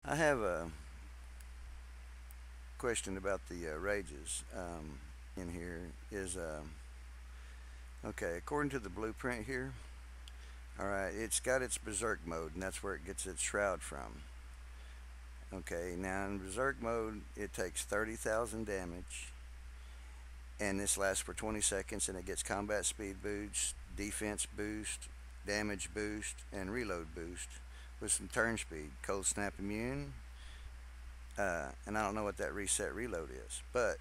I have a question about the rages in here. Is okay, according to the blueprint here, all right, it's got its berserk mode, and that's where it gets its shroud from. Okay, now in berserk mode, it takes 30,000 damage, and this lasts for 20 seconds, and it gets combat speed boost, defense boost, damage boost, and reload boost with some turn speed. Cold snap immune, and I don't know what that reset reload is, but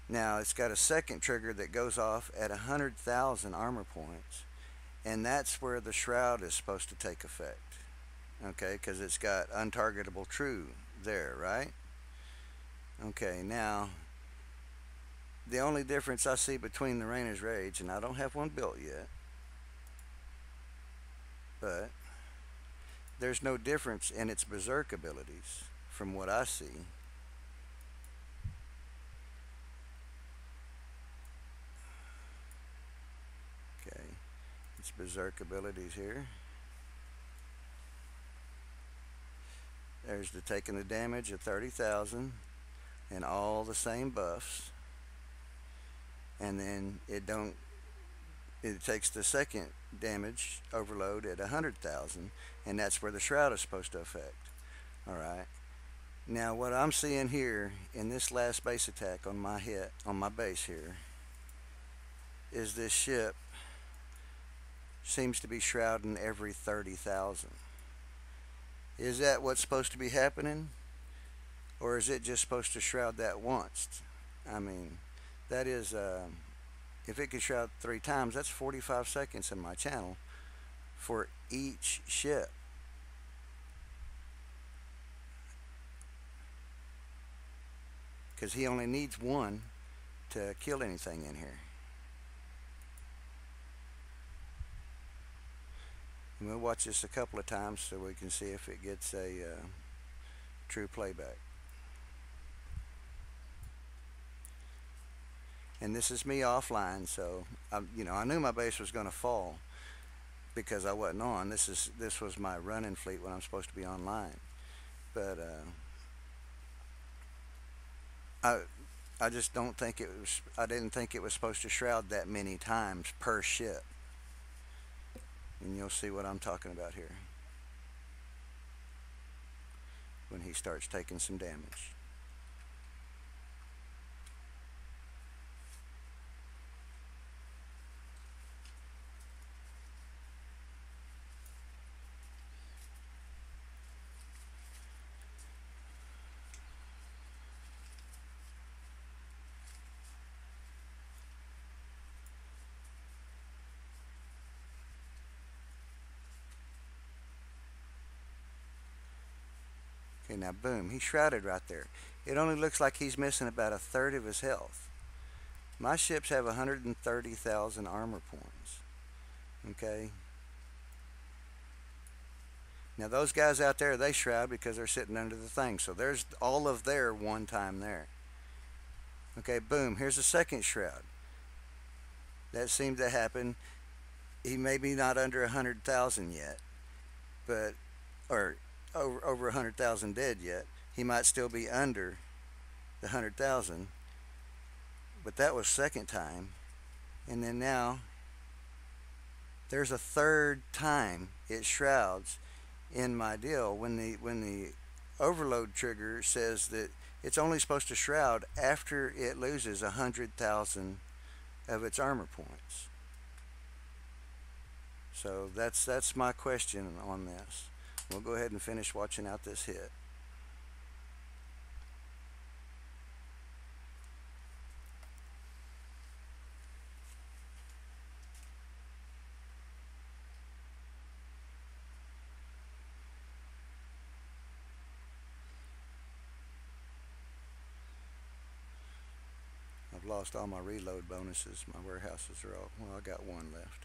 now it's got a second trigger that goes off at 100,000 armor points, and that's where the shroud is supposed to take effect. Okay, because it's got untargetable true there, right? Okay, now the only difference I see between the Rainer's Rage, and I don't have one built yet, but there's no difference in its berserk abilities from what I see. Okay, its berserk abilities here. There's the taking the damage of 30,000 and all the same buffs. And then it takes the second damage overload at 100,000, and that's where the shroud is supposed to affect. All right. Now what I'm seeing here in this last base attack on my hit on my base here is this ship seems to be shrouding every 30,000. Is that what's supposed to be happening? Or is it just supposed to shroud that once? I mean, that is, if it could shroud 3 times, that's 45 seconds in my channel for each ship. Because he only needs one to kill anything in here. And we'll watch this a couple of times so we can see if it gets a true playback. And this is me offline, so I knew my base was going to fall because I wasn't on. This was my running fleet when I'm supposed to be online, but I just don't think it was. I didn't think it was supposed to shroud that many times per ship, and you'll see what I'm talking about here when he starts taking some damage. Okay, now boom, he's shrouded right there. It only looks like he's missing about a third of his health. My ships have 130,000 armor points. Okay. Now those guys out there, they shroud because they're sitting under the thing. So there's all of their one time there. Okay, boom, here's the second shroud. That seemed to happen. He may be not under 100,000 yet, but, or over 100,000 dead yet. He might still be under the 100,000, but that was second time. And then now there's a third time it shrouds in my deal when the overload trigger says that it's only supposed to shroud after it loses 100,000 of its armor points. So that's my question on this. We'll go ahead and finish watching out this hit. I've lost all my reload bonuses. My warehouses are all, well, I got one left.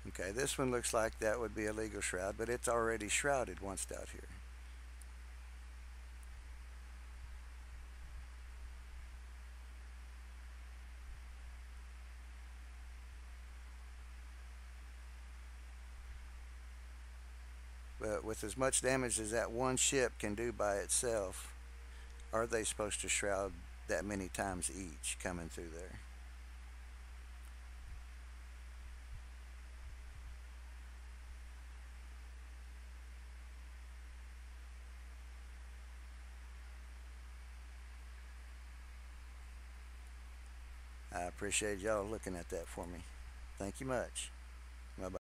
Okay, this one looks like that would be a legal shroud, but it's already shrouded once out here. with as much damage as that one ship can do by itself, are they supposed to shroud that many times each coming through there? I appreciate y'all looking at that for me. Thank you much.